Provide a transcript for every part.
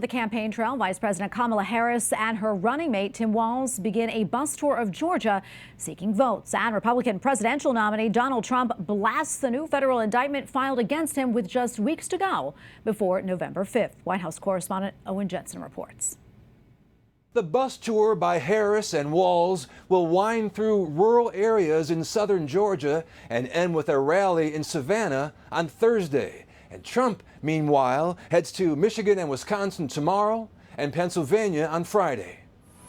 the campaign trail, Vice President Kamala Harris and her running mate Tim Walz begin a bus tour of Georgia seeking votes. And Republican presidential nominee Donald Trump blasts the new federal indictment filed against him with just weeks to go before November 5th. White House correspondent Owen Jensen reports. The bus tour by Harris and Walz will wind through rural areas in southern Georgia and end with a rally in Savannah on Thursday. And Trump, meanwhile, heads to Michigan and Wisconsin tomorrow and Pennsylvania on Friday.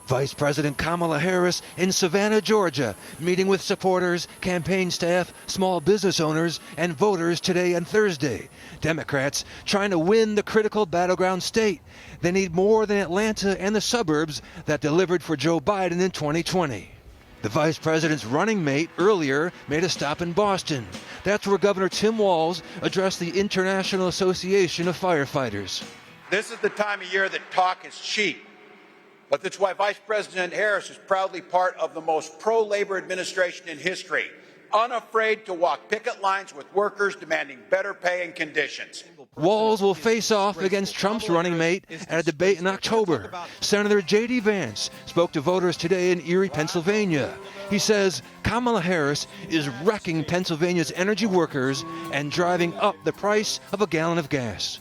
Vice President Kamala Harris in Savannah, Georgia, meeting with supporters, campaign staff, small business owners, and voters today and Thursday. Democrats trying to win the critical battleground state. They need more than Atlanta and the suburbs that delivered for Joe Biden in 2020. The vice president's running mate earlier made a stop in Boston. That's where Governor Tim Walz addressed the International Association of Firefighters. This is the time of year that talk is cheap. But that's why Vice President Harris is proudly part of the most pro-labor administration in history, unafraid to walk picket lines with workers demanding better pay and conditions. Walz will face off against Trump's running mate at a debate in October. Senator Vance spoke to voters today in Erie, Pennsylvania. He says Kamala Harris is wrecking Pennsylvania's energy workers and driving up the price of a gallon of gas.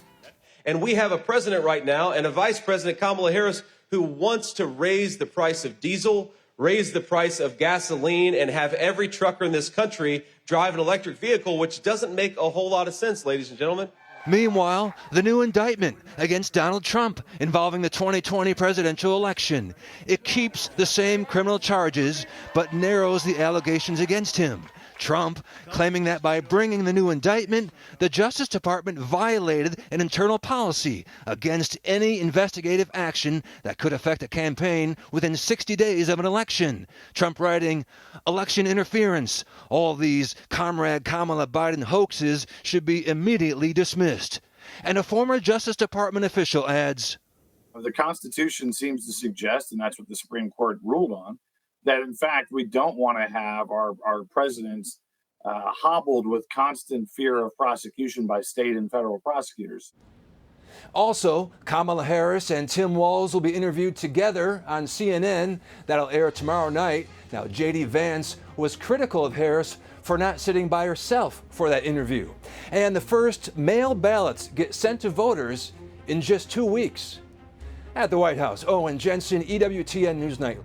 And we have a president right now and a Vice President Kamala Harris who wants to raise the price of diesel, raise the price of gasoline, and have every trucker in this country drive an electric vehicle, which doesn't make a whole lot of sense, ladies and gentlemen. Meanwhile, the new indictment against Donald Trump involving the 2020 presidential election. It keeps the same criminal charges, but narrows the allegations against him. Trump claiming that by bringing the new indictment, the Justice Department violated an internal policy against any investigative action that could affect a campaign within 60 days of an election. Trump writing, election interference. All these Comrade Kamala Biden hoaxes should be immediately dismissed. And a former Justice Department official adds, the Constitution seems to suggest, and that's what the Supreme Court ruled on, that in fact we don't want to have our presidents hobbled with constant fear of prosecution by state and federal prosecutors. Also, Kamala Harris and Tim Walz will be interviewed together on CNN. That'll air tomorrow night. Now, Vance was critical of Harris for not sitting by herself for that interview. And the first mail ballots get sent to voters in just 2 weeks. At the White House, Owen Jensen, EWTN News Nightly.